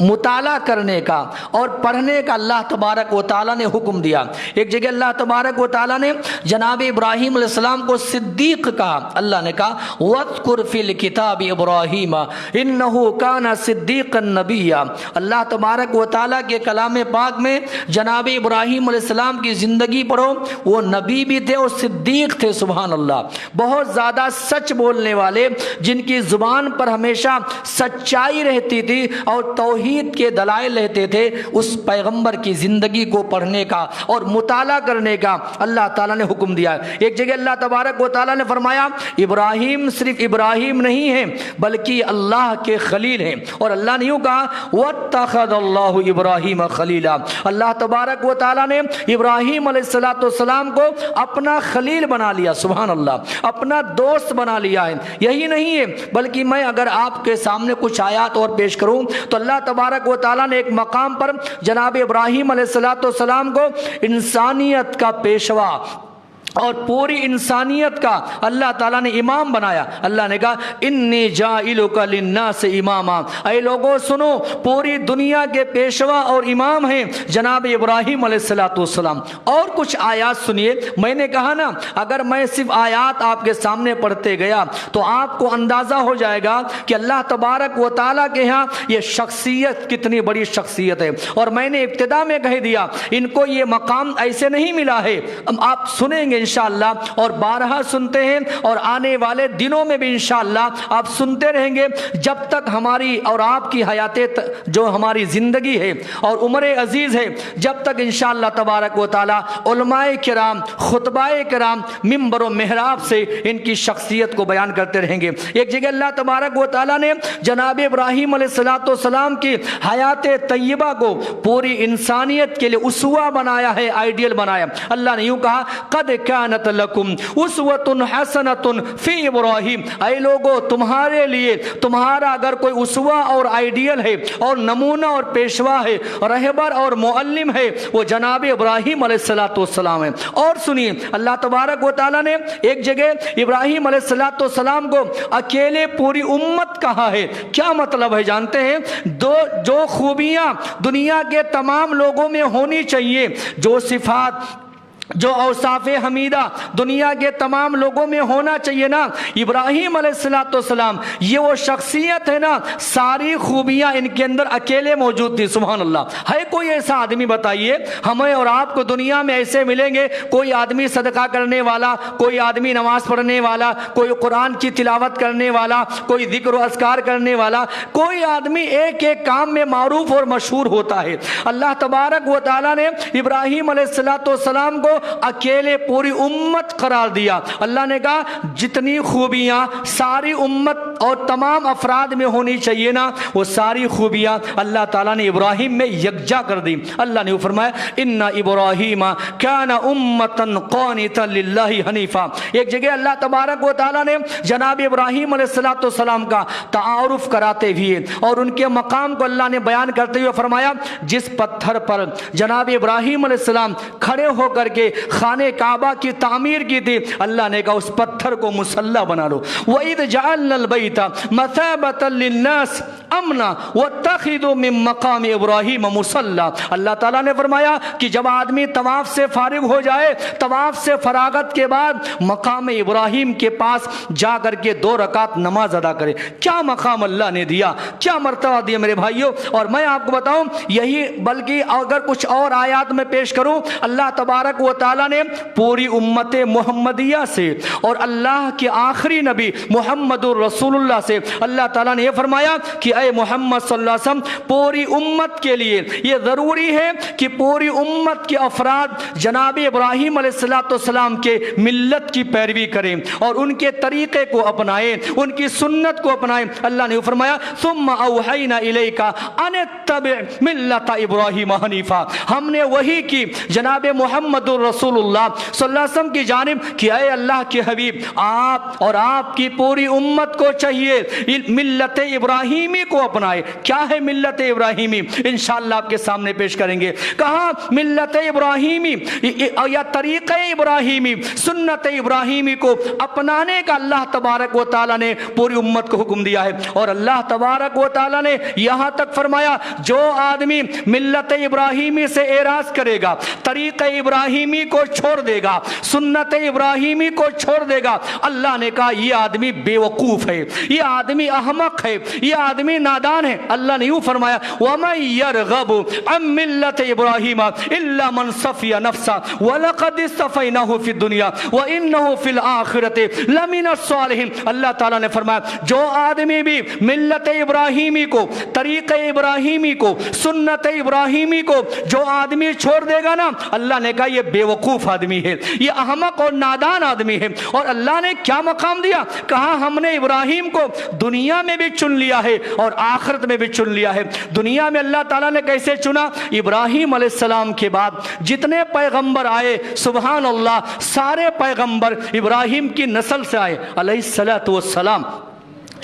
مطالعہ کرنے کا اور پڑھنے کا اللہ تبارک و تعالیٰ نے حکم دیا۔ ایک جگہ اللہ تبارک و تعالیٰ نے جناب ابراہیم علیہ السلام کو صدیق کہا۔ اللہ نے کہا وَاذْكُرْ فِي الْكِتَابِ إِبْرَاهِيمَ إِنَّهُ كَانَ صِدِّيقًا نَبِيًّا۔ اللہ تبارک و تعالیٰ کے کلام پاک میں جناب ابراہیم علیہ السلام کی زندگی پڑھو، وہ نبی بھی تھے اور صدیق تھے، سبحان اللہ، بہت زیادہ سچ بولنے والے، جن کی زبان پر ہمیشہ سچائی رہتی تھی اور توحید کے دلائل رہتے تھے۔ اس پیغمبر کی زندگی کو پڑھنے کا اور مطالعہ کرنے کا اللہ تعالیٰ نے حکم دیا۔ ایک جگہ اللہ تبارک و تعالیٰ نے فرمایا ابراہیم صرف ابراہیم نہیں ہے بلکہ اللہ کے خلیل ہیں، اور اللہ نے یوں کہا وَاتَّخَذَ اللَّهُ إِبْرَاهِيمَ خَلِيلًا۔ اللہ تبارک و تعالیٰ نے ابراہیم علیہ السلام کو اپنا خلیل بنا لیا، سبحان اللہ، اپنا دوست بنا لیا ہے۔ یہی نہیں ہے بلکہ میں اگر آپ کے سامنے کچھ آیات اور پیش کروں تو اللہ تبارک و تعالیٰ نے ایک مقام پر جناب ابراہیم علیہ السلام کو انسانیت کا پیشوا اور پوری انسانیت کا اللہ تعالیٰ نے امام بنایا۔ اللہ نے کہا انی جاعلک للناس اماما، اے لوگوں سنو، پوری دنیا کے پیشوا اور امام ہیں جناب ابراہیم علیہ السلام۔ اور کچھ آیات سنیے، میں نے کہا نا اگر میں صرف آیات آپ کے سامنے پڑھتے گیا تو آپ کو اندازہ ہو جائے گا کہ اللہ تبارک و تعالیٰ کے ہاں یہ شخصیت کتنی بڑی شخصیت ہے۔ اور میں نے ابتدا میں کہہ دیا ان کو یہ مقام ایسے نہیں ملا ہے، آپ سنیں گے انشاءاللہ، اور بارہا سنتے ہیں اور آنے والے دنوں میں بھی انشاءاللہ آپ سنتے رہیں گے جب تک ہماری اور آپ کی حیات جو ہماری زندگی ہے اور عمر عزیز ہے، جب تک انشاءاللہ تبارک و تعالی علماء کرام، خطباء کرام منبر و محراب سے ان کی شخصیت کو بیان کرتے رہیں گے۔ ایک جگہ اللہ تبارک و تعالی نے جناب ابراہیم علیہ السلام کی حیات طیبہ کو پوری انسانیت کے لیے اسوہ بنایا ہے، آئیڈیل بنایا۔ اللہ نے یوں کہا قد کانت لکم اسوۃ حسنۃ فی ابراہیم، اے لوگو تمہارے لیے تمہارا اگر کوئی اسوہ اور آئیڈیل ہے اور نمونہ اور پیشوا ہے، رہبر اور معلم ہے، وہ جناب ابراہیم علیہ السلام ہے۔ اور سنیے اللہ تبارک و تعالیٰ نے ایک جگہ ابراہیم علیہ السلام کو اکیلے پوری امت کہا ہے۔ کیا مطلب ہے جانتے ہیں؟ جو خوبیاں دنیا کے تمام لوگوں میں ہونی چاہیے، جو صفات، جو اوصاف حمیدہ دنیا کے تمام لوگوں میں ہونا چاہیے نا، ابراہیم علیہ السلام یہ وہ شخصیت ہے نا، ساری خوبیاں ان کے اندر اکیلے موجود تھی، سبحان اللہ۔ ہے کوئی ایسا آدمی بتائیے ہمیں اور آپ کو دنیا میں ایسے ملیں گے، کوئی آدمی صدقہ کرنے والا، کوئی آدمی نماز پڑھنے والا، کوئی قرآن کی تلاوت کرنے والا، کوئی ذکر و اذکار کرنے والا، کوئی آدمی ایک ایک کام میں معروف اور مشہور ہوتا ہے۔ اللہ تبارک و تعالیٰ نے ابراہیم علیہ السلام کو اکیلے پوری امت قرار دیا۔ اللہ نے کہا جتنی خوبیاں ساری امت اور تمام افراد میں ہونی چاہیے نا، وہ ساری خوبیاں اللہ تعالیٰ نے ابراہیم میں یکجا کر دی۔ اللہ نے فرمایا ان ابراہیم کان امتا قانتا للہ حنیفا۔ ایک جگہ اللہ تبارک و تعالیٰ نے جناب ابراہیم علیہ السلام کا تعارف کراتے ہوئے اور ان کے مقام کو اللہ نے بیان کرتے ہوئے فرمایا جس پتھر پر جناب ابراہیم علیہ السلام کھڑے ہو کر کے خانہ کعبہ کی تعمیر کی تھی، اللہ نے کہا اس پتھر کو مصلی بنا لو۔ وَإِذْ جَعَلْنَا الْبَيْتَ مَثَابَةً لِلنَّاسِ أَمْنًا وَاتَّخِذُوا مِن مَّقَامِ إِبْرَاهِيمَ مُصَلًّى۔ اللہ تعالیٰ نے فرمایا کہ جب آدمی طواف سے فارغ ہو جائے، طواف سے فراغت کے بعد مقام ابراہیم کے پاس جا کر کے 2 رکعت نماز ادا کرے۔ کیا مقام اللہ نے دیا، کیا مرتبہ دیا میرے بھائیوں۔ اور میں آپ کو بتاؤں یہی بلکہ اگر کچھ اور آیات میں پیش کروں، اللہ تبارک و تعالیٰ نے پوری امت محمدیہ سے اور اللہ کے آخری نبی محمد الرسول اللہ سے اللہ تعالیٰ نے یہ فرمایا کہ اے محمد صلی اللہ علیہ وسلم پوری امت کے لیے یہ ضروری ہے کہ پوری امت کے افراد جناب ابراہیم علیہ السلام کے ملت کی پیروی کریں اور ان کے طریقے کو اپنائیں، ان کی سنت کو اپنائیں۔ اللہ نے فرمایا ثم اوحینا الیک ان اتبع ملت ابراہیم حنیفا، ہم نے وحی کی جناب محمد رسول اللہ صلی اللہ علیہ وسلم کی جانب کہ اے اللہ کے حبیب آپ اور آپ کی پوری امت کو چاہیے ملت ابراہیمی کو اپنائے. کیا ہے ملت ابراہیمی؟ انشاءاللہ آپ کے سامنے پیش کریں گے. کہا ملت ابراہیمی یا طریقہ ابراہیمی، سنت ابراہیمی کو اپنانے کا اللہ تبارک و تعالیٰ نے پوری امت کو حکم دیا ہے. اور اللہ تبارک و تعالیٰ نے یہاں تک فرمایا جو آدمی ملت ابراہیمی سے اعراض کرے گا، طریقہ ابراہیمی کو چھوڑ دے گا، سنت ابراہیمی کو چھوڑ دے گا، اللہ نے کہا یہ آدمی بے وقوف ہے، یہ آدمی احمق ہے، یہ آدمی نادان ہے. اللہ نے یوں فرمایا وَمَن يَرْغَبُ عَن مِّلَّةِ إِبْرَاهِيمَ إِلَّا مَن صَفِيَ نَفْسَهُ وَلَقَدِ اصْطَفَيْنَاهُ فِي الدُّنْيَا وَإِنَّهُ فِي الْآخِرَةِ لَمِنَ الصَّالِحِينَ. اللہ تعالیٰ نے فرمایا جو آدمی بھی ملت ابراہیمی کو، طریقہ ابراہیمی کو، سنت ابراہیمی کو جو آدمی چھوڑ دے گا نا، اللہ نے کہا یہ بے وقوف آدمی ہے، یہ احمق اور نادان آدمی ہے. اور اللہ نے کیا مقام دیا؟ کہا ہم نے ابراہیم کو دنیا میں بھی چن لیا ہے اور آخرت میں بھی چن لیا ہے. دنیا میں اللہ تعالیٰ نے کیسے چنا؟ ابراہیم علیہ السلام کے بعد جتنے پیغمبر آئے سبحان اللہ سارے پیغمبر ابراہیم کی نسل سے آئے علیہ السلام.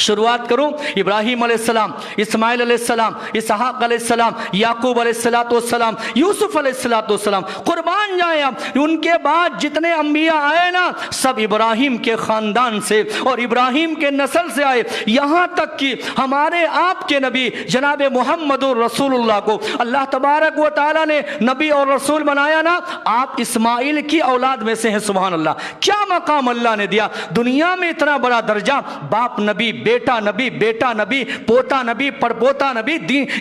شروعات کروں ابراہیم علیہ السلام، اسماعیل علیہ السلام، اسحاق علیہ السلام، یعقوب علیہ السلام، یوسف علیہ السلام، قربان جائیں آپ. ان کے بعد جتنے انبیاء آئے نا سب ابراہیم کے خاندان سے اور ابراہیم کے نسل سے آئے. یہاں تک کہ ہمارے آپ کے نبی جناب محمد رسول اللہ کو اللہ تبارک و تعالیٰ نے نبی اور رسول بنایا نا، آپ اسماعیل کی اولاد میں سے ہیں. سبحان اللہ، کیا مقام اللہ نے دیا دنیا میں، اتنا بڑا درجہ. باپ نبی، بیٹا نبی، بیٹا نبی، پوتا نبی، پڑپوتا نبی،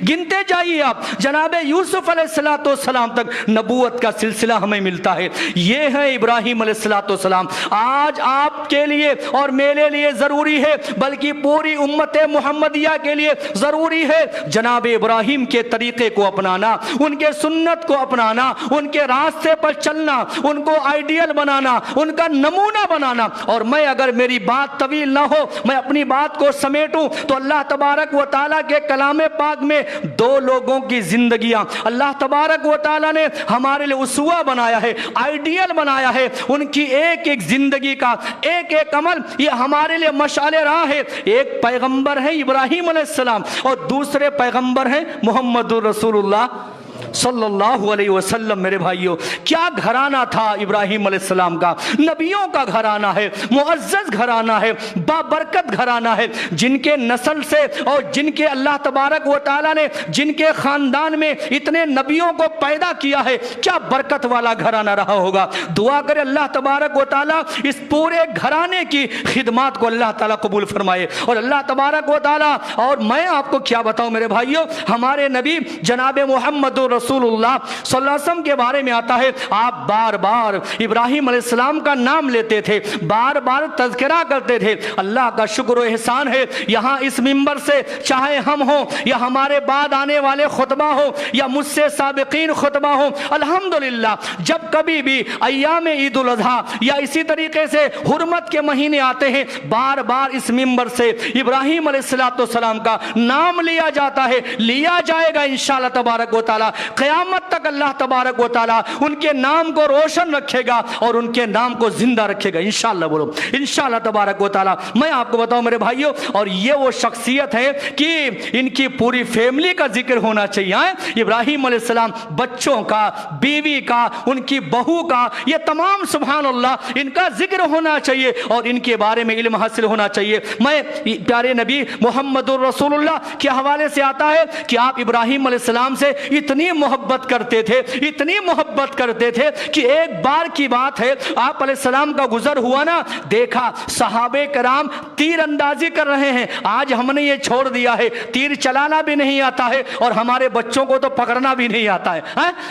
گنتے جائیے آپ. جناب یوسف علیہ السلام تک نبوت کا سلسلہ ہمیں ملتا ہے. یہ ہے ابراہیم علیہ السلام. آج آپ کے لیے اور میرے لیے ضروری ہے، بلکہ پوری امت محمدیہ کے لیے ضروری ہے جناب ابراہیم کے طریقے کو اپنانا، ان کے سنت کو اپنانا، ان کے راستے پر چلنا، ان کو آئیڈیل بنانا، ان کا نمونہ بنانا. اور میں اگر میری بات طویل نہ ہو، میں اپنی بات کو سمیٹوں تو اللہ تبارک و تعالیٰ کے کلام پاک میں دو لوگوں کی زندگیاں اللہ تبارک و تعالیٰ نے ہمارے لیے اسوہ بنایا ہے، آئیڈیل بنایا ہے. ان کی ایک ایک زندگی کا ایک ایک عمل یہ ہمارے لیے مشعل راہ ہے. ایک پیغمبر ہے ابراہیم علیہ السلام اور دوسرے پیغمبر ہیں محمد رسول اللہ صلی اللہ علیہ وسلم. میرے بھائیوں کیا گھرانہ تھا ابراہیم علیہ السلام کا، نبیوں کا گھرانہ ہے، معزز گھرانہ ہے، بابرکت گھرانہ ہے. جن کے نسل سے اور جن کے اللہ تبارک و تعالیٰ نے جن کے خاندان میں اتنے نبیوں کو پیدا کیا ہے، کیا برکت والا گھرانہ رہا ہوگا. دعا کرے اللہ تبارک و تعالیٰ اس پورے گھرانے کی خدمات کو اللہ تعالیٰ قبول فرمائے. اور اللہ تبارک و تعالیٰ، اور میں آپ کو کیا بتاؤں میرے بھائیوں، ہمارے نبی جناب محمد رسول اللہ صلی اللہ علیہ وسلم کے بارے میں آتا ہے آپ بار بار ابراہیم علیہ السلام کا نام لیتے تھے، بار بار تذکرہ کرتے تھے. اللہ کا شکر و احسان ہے یہاں اس منبر سے چاہے ہم ہوں یا ہمارے بعد آنے والے خطبہ ہو یا مجھ سے سابقین خطبہ ہو، الحمدللہ جب کبھی بھی ایام عید الاضحیٰ یا اسی طریقے سے حرمت کے مہینے آتے ہیں بار بار اس منبر سے ابراہیم علیہ السلام کا نام لیا جاتا ہے، لیا جائے گا انشاءاللہ تبارک و تعالی. قیامت تک اللہ تبارک و تعالی ان کے نام کو روشن رکھے گا اور ان کے نام کو زندہ رکھے گا انشاءاللہ. بولو انشاءاللہ تبارک و تعالی. میں آپ کو بتاؤں میرے بھائیوں، اور یہ وہ شخصیت ہے کہ ان کی پوری فیملی کا ذکر ہونا چاہیے. ابراہیم علیہ السلام بچوں کا، بیوی کا، ان کی بہو کا، یہ تمام سبحان اللہ ان کا ذکر ہونا چاہیے اور ان کے بارے میں علم حاصل ہونا چاہیے. میں پیارے نبی محمد رسول اللہ کے حوالے سے آتا ہے کہ آپ ابراہیم علیہ السلام سے اتنی محبت کرتے تھے، اتنی محبت کرتے تھے کہ ایک بار کی بات ہے آپ علیہ السلام کا گزر ہوا نا، دیکھا صحابہ کرام تیر اندازی کر رہے ہیں. آج ہم نے یہ چھوڑ دیا ہے، تیر چلانا بھی نہیں آتا ہے اور ہمارے بچوں کو تو پکڑنا بھی نہیں آتا ہے،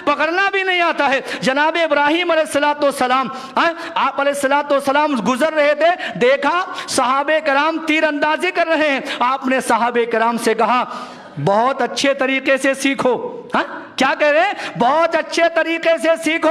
پکڑنا بھی نہیں آتا ہے. جناب ابراہیم علیہ السلام آپ علیہ السلام گزر رہے تھے، دیکھا صحابہ کرام تیر اندازی کر رہے ہیں. آپ نے صحابہ کرام سے کہا بہت اچھے طریقے سے سیکھو. ہاں کیا کہہ رہے ہیں؟ بہت اچھے طریقے سے سیکھو.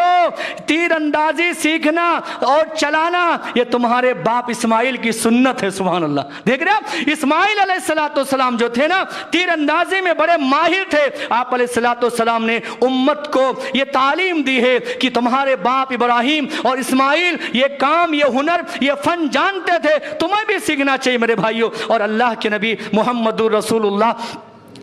تیر اندازی سیکھنا اور چلانا یہ تمہارے باپ اسماعیل کی سنت ہے. سبحان اللہ. دیکھ رہے آپ اسماعیل علیہ السلام جو تھے نا تیر اندازی میں بڑے ماہر تھے. آپ علیہ السلام نے امت کو یہ تعلیم دی ہے کہ تمہارے باپ ابراہیم اور اسماعیل یہ کام یہ ہنر یہ فن جانتے تھے, تمہیں بھی سیکھنا چاہیے میرے بھائیوں. اور اللہ کے نبی محمد رسول اللہ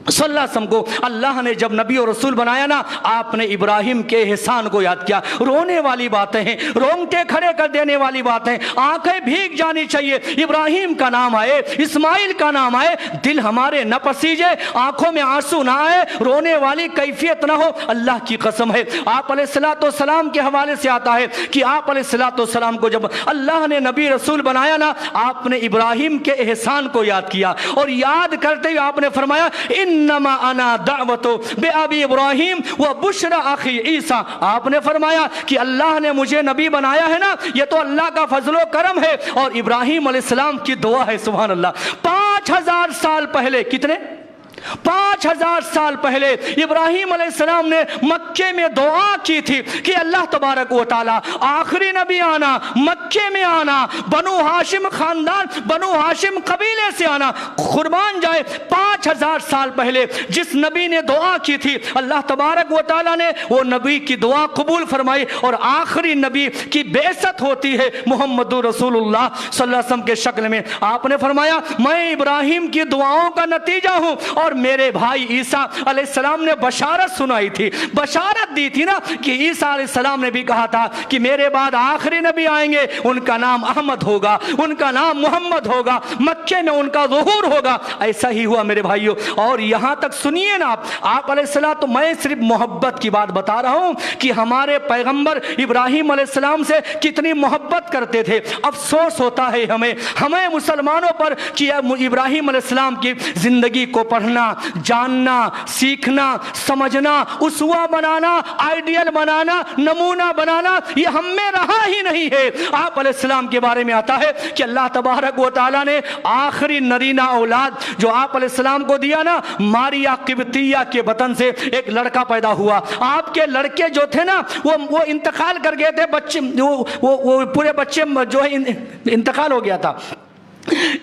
صلی اللہ علیہ وسلم کو اللہ نے جب نبی اور رسول بنایا نا آپ نے ابراہیم کے احسان کو یاد کیا. رونے والی باتیں ہیں, رونگٹے کھڑے کر دینے والی باتیں, آنکھیں بھیگ جانی چاہیے. ابراہیم کا نام آئے, اسماعیل کا نام آئے, دل ہمارے نہ پسیجے, آنکھوں میں آنسو نہ آئے, رونے والی کیفیت نہ ہو. اللہ کی قسم ہے آپ علیہ السلام کے حوالے سے آتا ہے کہ آپ علیہ السلام کو جب اللہ نے نبی رسول بنایا نا آپ نے ابراہیم کے احسان کو یاد کیا, اور یاد کرتے ہوئے آپ نے فرمایا انما انا دعوت بابی ابراہیم و بشرا اخی عیسیٰ. آپ نے فرمایا کہ اللہ نے مجھے نبی بنایا ہے نا یہ تو اللہ کا فضل و کرم ہے اور ابراہیم علیہ السلام کی دعا ہے. سبحان اللہ. 5000 سال پہلے, کتنے 5000 سال پہلے ابراہیم علیہ السلام نے مکے میں دعا کی تھی کہ اللہ تبارک و تعالی آخری نبی آنا, مکے میں آنا, بنو ہاشم خاندان بنو ہاشم قبیلے سے آنا, قربان جائے 5000 سال پہلے جس نبی نے دعا کی تھی اللہ تبارک و تعالی نے وہ نبی کی دعا قبول فرمائی اور آخری نبی کی بعثت ہوتی ہے محمد رسول اللہ صلی اللہ علیہ وسلم کے شکل میں. آپ نے فرمایا میں ابراہیم کی دعاؤں کا نتیجہ ہوں. اور میرے بھائی عیسیٰ علیہ السلام نے بشارت سنائی تھی, بشارت دی تھی نا کہ عیسیٰ علیہ السلام نے بھی کہا تھا کہ میرے بعد آخری نبی آئیں گے, ان کا نام احمد ہوگا, ان کا نام محمد ہوگا, مکے میں ان کا ظہور ہوگا. ایسا ہی ہوا میرے بھائیوں. اور یہاں تک سنیے نا آپ علیہ السلام, تو میں صرف محبت کی بات بتا رہا ہوں کہ ہمارے پیغمبر ابراہیم علیہ السلام سے کتنی محبت کرتے تھے. افسوس ہوتا ہے ہمیں مسلمانوں پر کہ ابراہیم علیہ السلام کی زندگی کو پڑھنا, جاننا, سیکھنا, سمجھنا, اسوہ بنانا, آئیڈیل بنانا, نمونہ بنانا یہ ہم میں رہا ہی نہیں ہے. آپ علیہ السلام کے بارے میں آتا ہے کہ اللہ تبارک و تعالیٰ نے آخری نرینہ اولاد جو آپ علیہ السلام کو دیا نا ماریا قبطیہ کے بطن سے ایک لڑکا پیدا ہوا. آپ کے لڑکے جو تھے نا وہ انتقال کر گئے تھے, بچے وہ پورے بچے جو ہے انتقال ہو گیا تھا.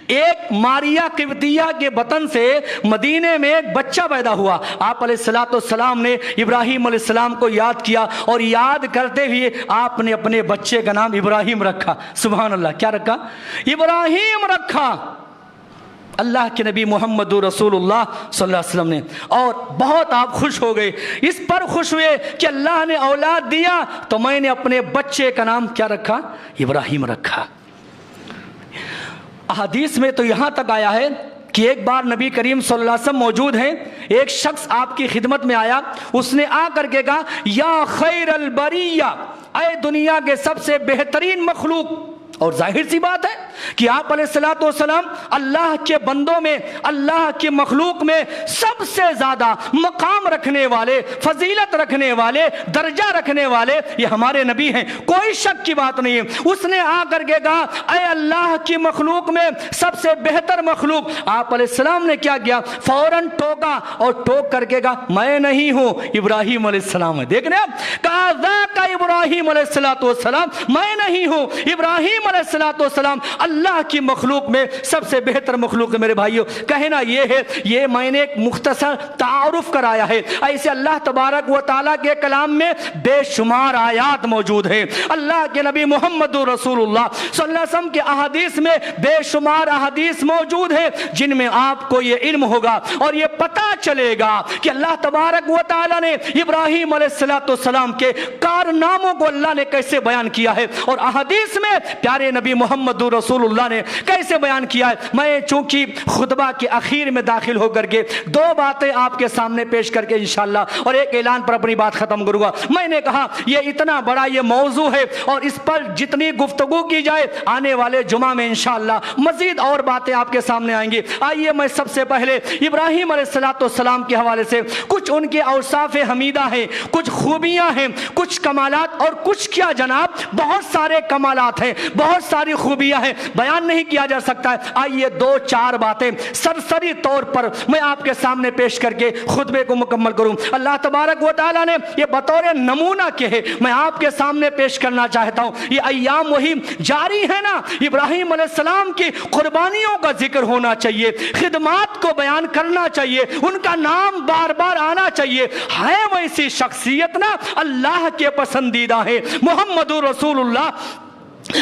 ایک ماریا قبطیہ کے بطن سے مدینے میں ایک بچہ پیدا ہوا. آپ علیہ السلام نے ابراہیم علیہ السلام کو یاد کیا اور یاد کرتے ہوئے آپ نے اپنے بچے کا نام ابراہیم رکھا. سبحان اللہ. کیا رکھا؟ ابراہیم رکھا. اللہ کے نبی محمد رسول اللہ صلی اللہ علیہ وسلم نے. اور بہت آپ خوش ہو گئے, اس پر خوش ہوئے کہ اللہ نے اولاد دیا تو میں نے اپنے بچے کا نام کیا رکھا؟ ابراہیم رکھا. احادیث میں تو یہاں تک آیا ہے کہ ایک بار نبی کریم صلی اللہ علیہ وسلم موجود ہیں, ایک شخص آپ کی خدمت میں آیا, اس نے آ کر کے کہا یا خیر البریہ, اے دنیا کے سب سے بہترین مخلوق. اور ظاہر سی بات ہے کہ آپ علیہ السلام اللہ کے بندوں میں, اللہ کی مخلوق میں سب سے زیادہ مقام رکھنے والے, فضیلت رکھنے والے, درجہ رکھنے والے یہ ہمارے نبی ہیں, کوئی شک کی بات نہیں ہے. اس نے آ کر کے کہا اے اللہ کی مخلوق میں سب سے بہتر مخلوق. آپ علیہ السلام نے کیا کیا؟ فوراً ٹوکا اور ٹوک کر کے کہا میں نہیں ہوں, ابراہیم علیہ السلام ہے. دیکھ رہے آپ, کہا ذاک ابراہیم علیہ السلام, میں نہیں ہوں, ابراہیم علیہ السلام اللہ کی مخلوق میں سب سے بہتر مخلوق ہے. میرے بھائیوں کہنا یہ ہے, یہ میں نے ایک مختصر تعارف کرایا ہے. ایسے اللہ تبارک و تعالیٰ کے کلام میں بے شمار آیات موجود ہیں. اللہ کے نبی محمد رسول اللہ صلی اللہ علیہ وسلم کے احادیث میں بے شمار احادیث موجود ہیں جن میں آپ کو یہ علم ہوگا اور یہ پتہ چلے گا کہ اللہ تبارک و تعالیٰ نے ابراہیم علیہ السلام کے کارناموں کو اللہ نے کیسے بیان کیا ہے اور احادیث میں پیارے نبی محمد رسول اللہ نے کیسے بیان کیا ہے. میں چونکہ خطبہ کے اخیر میں داخل ہو کر کے دو باتیں آپ کے سامنے پیش کر کے انشاءاللہ اور ایک اعلان پر اپنی بات ختم کروں گا. میں نے کہا یہ اتنا بڑا یہ موضوع ہے اور اس پر جتنی گفتگو کی جائے آنے والے جمعہ میں انشاءاللہ مزید اور باتیں آپ کے سامنے آئیں گی. آئیے میں سب سے پہلے ابراہیم علیہ السلام کے حوالے سے کچھ ان کے اوصاف حمیدہ ہیں, کچھ خوبیاں ہیں, کچھ کمالات اور کچھ کیا جناب، بہت سارے کمالات ہیں، بہت ساری خوبیاں ہیں، بیان نہیں کیا جا سکتا ہے۔ آئیے دو چار باتیں سرسری طور پر میں آپ کے سامنے پیش کر کے خطبے کو مکمل کروں۔ اللہ تبارک و تعالیٰ نے یہ بطور نمونہ کے ہے میں آپ کے سامنے پیش کرنا چاہتا ہوں۔ یہ ایام وہی جاری ہے نا، ابراہیم علیہ السلام کی قربانیوں کا ذکر ہونا چاہیے، خدمات کو بیان کرنا چاہیے، ان کا نام بار بار آنا چاہیے۔ ہے ویسی شخصیت نا اللہ کے پسندیدہ ہے، محمد رسول اللہ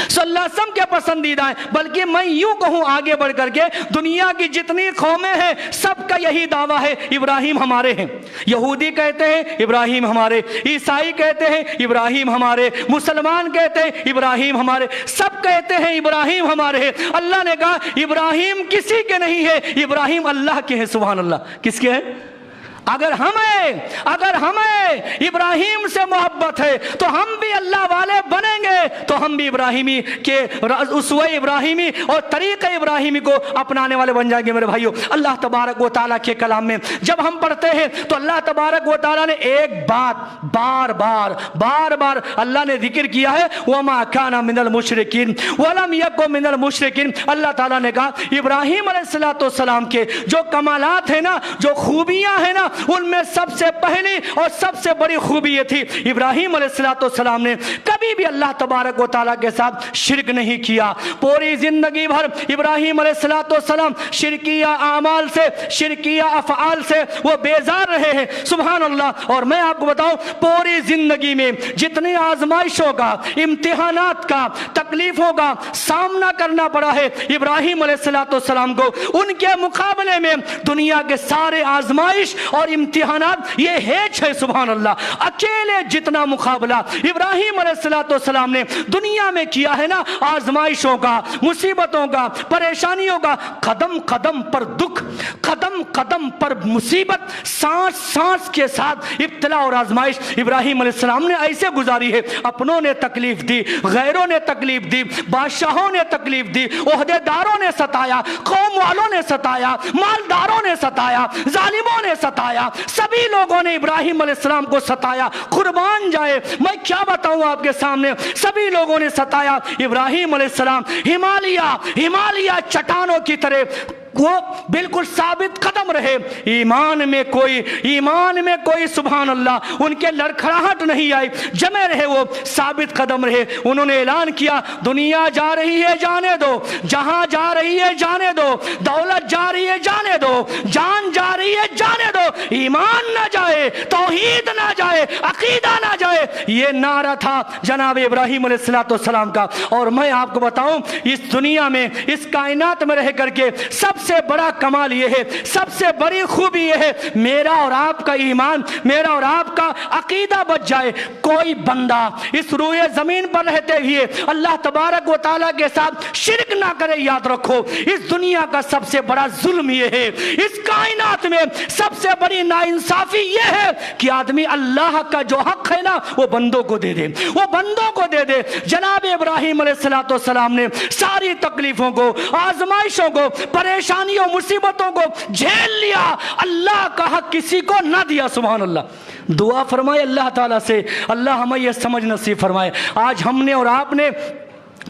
صلی اللہ علیہ وسلم کے پسندیدہ ہیں۔ بلکہ میں یوں کہوں آگے بڑھ کر کے، دنیا کی جتنی قومیں ہیں سب کا یہی دعویٰ ہے ابراہیم ہمارے ہیں۔ یہودی کہتے ہیں ابراہیم ہمارے، عیسائی کہتے ہیں ابراہیم ہمارے، مسلمان کہتے ہیں ابراہیم ہمارے، سب کہتے ہیں ابراہیم ہمارے ہیں۔ اللہ نے کہا ابراہیم کسی کے نہیں ہے، ابراہیم اللہ کے ہیں۔ سبحان اللہ، کس کے ہیں؟ اگر ہمیں ابراہیم سے محبت ہے تو ہم بھی اللہ والے بنیں گے، تو ہم بھی ابراہیمی کے اسوہ ابراہیمی اور طریق ابراہیمی کو اپنانے والے بن جائیں گے۔ میرے بھائیو، اللہ تبارک و تعالیٰ کے کلام میں جب ہم پڑھتے ہیں تو اللہ تبارک و تعالیٰ نے ایک بات بار بار اللہ نے ذکر کیا ہے، وَمَا كَانَ مِنَ الْمُشْرِكِينَ وَلَمْ يَكُنْ مِنَ الْمُشْرِكِينَ۔ اللہ تعالیٰ نے کہا ابراہیم علیہ السلام کے جو کمالات ہیں نا، جو خوبیاں ہیں نا، ان میں سب سے پہلی اور سب سے بڑی خوبی یہ تھی، ابراہیم علیہ السلام نے کبھی بھی اللہ تبارک و تعالیٰ کے ساتھ شرک نہیں کیا۔ پوری زندگی بھر ابراہیم علیہ السلام شرکیہ اعمال سے، شرکیہ افعال سے وہ بیزار رہے ہیں۔ سبحان اللہ۔ اور میں آپ کو بتاؤں، پوری زندگی میں جتنی آزمائشوں کا، امتحانات کا، تکلیفوں کا سامنا کرنا پڑا ہے ابراہیم علیہ السلام کو، ان کے مقابلے میں دنیا کے سارے آزمائش اور امتحانات یہ ہیچ ہے۔ سبحان اللہ۔ اکیلے جتنا مقابلہ ابراہیم علیہ السلام نے دنیا میں کیا ہے نا، آزمائشوں کا، مصیبتوں کا، پریشانیوں کا، قدم قدم پر دکھ، قدم قدم پر مصیبت، سانس سانس کے ساتھ ابتلا اور آزمائش ابراہیم علیہ السلام نے ایسے گزاری ہے۔ اپنوں نے تکلیف دی، غیروں نے تکلیف دی، بادشاہوں نے تکلیف دی، عہدے داروں نے ستایا، قوم والوں نے ستایا، مالداروں نے ستایا، ظالموں نے ستایا، سبھی لوگوں نے ابراہیم علیہ السلام کو ستایا۔ قربان جائے، میں کیا بتاؤں آپ کے سامنے، سبھی لوگوں نے ستایا۔ ابراہیم علیہ السلام ہمالیہ چٹانوں کی طرح وہ بالکل ثابت قدم رہے، ایمان میں کوئی سبحان اللہ ان کے لڑکھڑاہٹ نہیں آئی، جمے رہے، وہ ثابت قدم رہے۔ انہوں نے اعلان کیا، دنیا جا رہی ہے جانے دو، جہاں جا رہی ہے جانے دو، دولت جا رہی ہے جانے دو، جان جا رہی ہے جانے دو، ایمان نہ جائے، توحید نہ جائے، عقیدہ نہ جائے۔ یہ نعرہ تھا جناب ابراہیم علیہ السلام کا۔ اور میں آپ کو بتاؤں، اس دنیا میں، اس کائنات میں رہ کر کے سب سے بڑا کمال یہ ہے، سب سے بڑی خوبی یہ ہے، میرا اور آپ کا ایمان، میرا اور آپ کا عقیدہ بچ جائے۔ کوئی بندہ اس روئے زمین پر رہتے ہوئے اللہ تبارک و تعالیٰ کے ساتھ شرک نہ کرے۔ یاد رکھو، اس دنیا کا سب سے بڑا ظلم یہ ہے، اس کائنات میں سب سے بڑی ناانصافی یہ ہے کہ آدمی اللہ کا جو حق ہے نا وہ بندوں کو دے دے، وہ بندوں کو دے دے۔ جناب ابراہیم علیہ السلام نے ساری تکلیفوں کو، آزمائشوں کو، پریشانیوں، مصیبتوں کو جھیل لیا، اللہ کا حق کسی کو نہ دیا۔ سبحان اللہ۔ دعا فرمائے اللہ تعالیٰ سے، اللہ ہمیں یہ سمجھ نصیب فرمائے۔ آج ہم نے اور آپ نے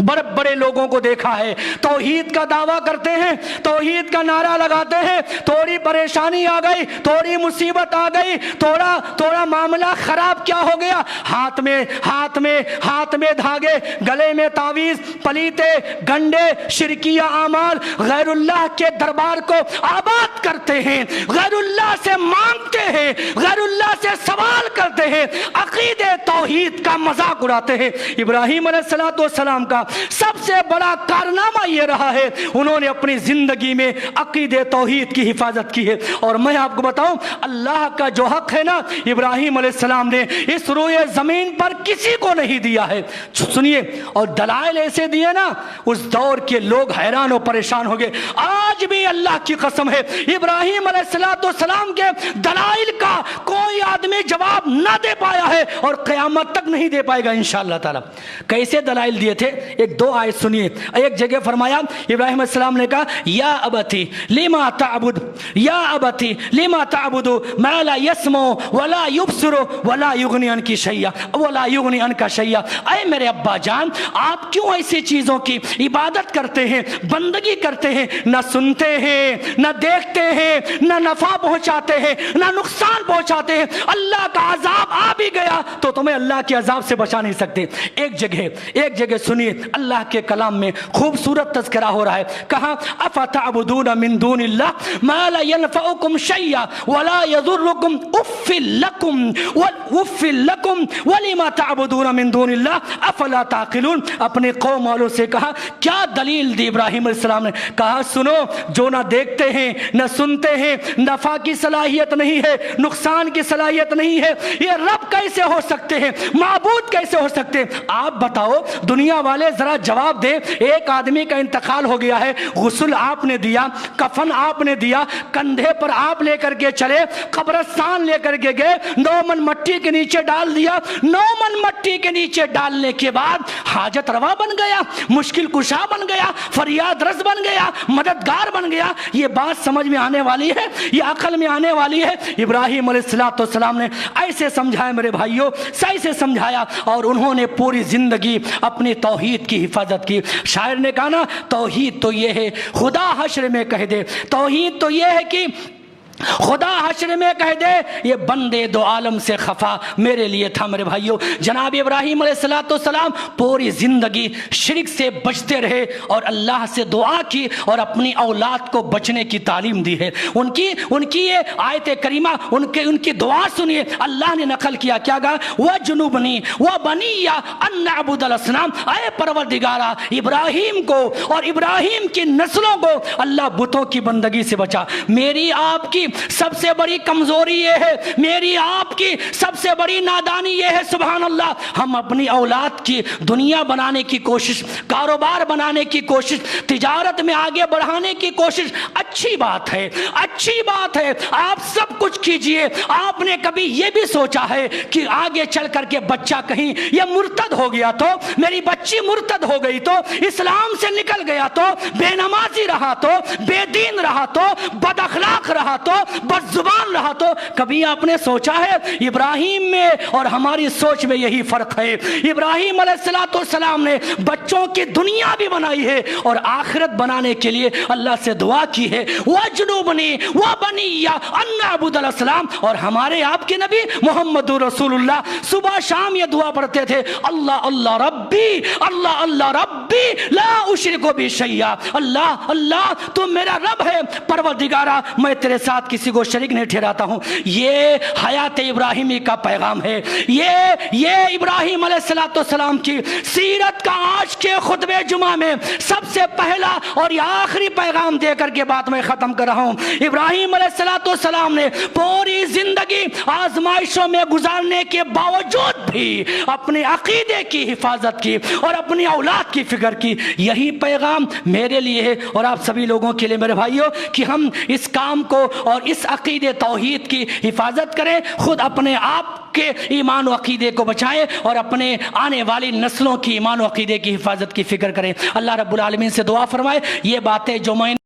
بڑے بڑے لوگوں کو دیکھا ہے، توحید کا دعویٰ کرتے ہیں، توحید کا نعرہ لگاتے ہیں، تھوڑی پریشانی آ گئی، تھوڑی مصیبت آ گئی، تھوڑا معاملہ خراب کیا ہو گیا، ہاتھ میں دھاگے، گلے میں تعویذ، پلیتے گنڈے، شرکیہ اعمال، غیر اللہ کے دربار کو آباد کرتے ہیں، غیر اللہ سے مانگتے ہیں، غیر اللہ سے سوال کرتے ہیں، عقیدے توحید کا مذاق اڑاتے ہیں۔ ابراہیم علیہ السلام کا سب سے بڑا کارنامہ یہ رہا ہے، انہوں نے اپنی زندگی میں عقیدے توحید کی حفاظت کی ہے۔ اور میں آپ کو بتاؤں، اللہ کا جو حق ہے نا، ابراہیم علیہ السلام نے اس روئے زمین پر کسی کو نہیں دیا ہے۔ سنیے، اور دلائل ایسے دیے نا، اس دور کے لوگ حیران و پریشان ہو گئے۔ آج بھی اللہ کی قسم ہے، ابراہیم علیہ السلام کے دلائل کا کوئی آدمی جواب نہ دے پایا ہے اور قیامت تک نہیں دے پائے گا انشاءاللہ تعالی۔ کیسے دلائل دیے تھے؟ ایک دو آیت سنیے. ایک جگہ فرمایا ابراہیم علیہ السلام نے کہا یا ابتی لما تعبد یا ابتی لما تعبد ما لا يسمع ولا يبصر ولا يغني عنك شيئا ولا يغني عنك شيئا. اے میرے ابا جان آپ کیوں ایسی چیزوں کی عبادت کرتے ہیں, بندگی کرتے ہیں, نہ سنتے ہیں نہ دیکھتے ہیں, نہ نفع پہنچاتے ہیں نہ نقصان پہنچاتے ہیں. اللہ کا عذاب آ بھی گیا تو تمہیں اللہ کے عذاب سے بچا نہیں سکتے. ایک جگہ سنیے اللہ کے کلام میں خوبصورت تذکرہ ہو رہا ہے. کہا افتعبدون من دون اللہ ما لا ينفعكم شيئا ولا يضركم اف لكم ولما تعبدون من دون اللہ افلا تعقلون. اپنے قوم والوں سے کہا کیا دلیل دی ابراہیم علیہ السلام نے. کہا سنو, جو نہ دیکھتے ہیں نہ سنتے ہیں, نفع کی صلاحیت نہیں ہے, نقصان کی صلاحیت نہیں ہے, یہ رب کیسے ہو سکتے ہیں, معبود کیسے ہو سکتے ہیں؟ آپ بتاؤ دنیا والے ذرا جواب دیں. ایک آدمی کا انتقال ہو گیا ہے, غسل آپ نے دیا, کفن آپ نے دیا, کندھے پر آپ لے کر کے چلے, قبرستان لے کر کے گئے, 9 من مٹی کے نیچے ڈال دیا. 9 من مٹی کے نیچے ڈالنے کے بعد حاجت روا بن گیا, مشکل کشا بن گیا, فریاد رس بن گیا, مددگار بن گیا. یہ بات سمجھ میں آنے والی ہے, یہ عقل میں آنے والی ہے؟ ابراہیم علیہ السلام نے ایسے سمجھایا میرے بھائیوں, ایسے سمجھایا, اور انہوں نے پوری زندگی اپنی توحید کی حفاظت کی. شاعر نے کہا نا توحید تو یہ ہے خدا حشر میں کہہ دے, توحید تو یہ ہے کہ خدا حشر میں کہہ دے یہ بندے دو عالم سے خفا میرے لیے تھا. میرے بھائیوں جناب ابراہیم علیہ السلام پوری زندگی شرک سے بچتے رہے اور اللہ سے دعا کی اور اپنی اولاد کو بچنے کی تعلیم دی ہے. ان کی یہ آیت کریمہ, ان کی دعا سنیے. اللہ نے نقل کیا, کیا کہا وَجْنُبْنِي وَبَنِيَّ أَن نَعْبُدَ الْأَصْنَامَ. اے پروردگارا ابراہیم کو اور ابراہیم کی نسلوں کو اللہ بتوں کی بندگی سے بچا. میری آپ کی سب سے بڑی کمزوری یہ ہے, میری آپ کی سب سے بڑی نادانی یہ ہے, سبحان اللہ, ہم اپنی اولاد کی دنیا بنانے کی کوشش, کاروبار بنانے کی کوشش, تجارت میں آگے بڑھانے کی کوشش. اچھی بات ہے, اچھی بات ہے, آپ سب کچھ کیجئے. آپ نے کبھی یہ بھی سوچا ہے کہ آگے چل کر کے بچہ کہیں یہ مرتد ہو گیا تو, میری بچی مرتد ہو گئی تو, اسلام سے نکل گیا تو, بے نمازی رہا تو, بے دین رہا تو, بد اخلاق رہا تو, بد زبان رہا تو, کبھی آپ نے سوچا ہے؟ ابراہیم میں اور ہماری سوچ میں یہی فرق ہے. ابراہیم علیہ السلام نے بچوں کی دنیا بھی بنائی ہے اور آخرت بنانے کے لیے اللہ سے دعا کی ہے, وَجْنُبْنِي وَبَنِيَّ أَن نَعْبُدَ الْأَصْنَامَ. اور ہمارے آپ کے نبی محمد رسول اللہ صبح شام یہ دعا پڑھتے تھے, اللہ اللہ ربی, اللہ اللہ ربی لا اشرک بہ شیئا. اللہ اللہ تو میرا رب ہے, پروردگارا میں تیرے ساتھ کسی کو شریک نہیں ٹھہراتا ہوں. یہ حیات ابراہیمی کا پیغام ہے. یہ ابراہیم علیہ السلام کی سیرت کا آج کے خطبہ جمعہ میں سب سے پہلا اور یہ آخری پیغام دے کر کے بات میں ختم کر رہا ہوں. ابراہیم علیہ السلام نے پوری زندگی آزمائشوں میں گزارنے کے باوجود بھی اپنے عقیدے کی حفاظت کی اور اپنی اولاد کی فکر کی. یہی پیغام میرے لیے ہے اور آپ سبھی لوگوں کے لیے میرے بھائیوں کہ ہم اس کام کو اور اس عقیدے توحید کی حفاظت کریں, خود اپنے آپ کے ایمان و عقیدے کو بچائیں اور اپنے آنے والی نسلوں کی ایمان و عقیدے کی حفاظت کی فکر کریں. اللہ رب العالمین سے دعا فرمائے یہ باتیں جو میں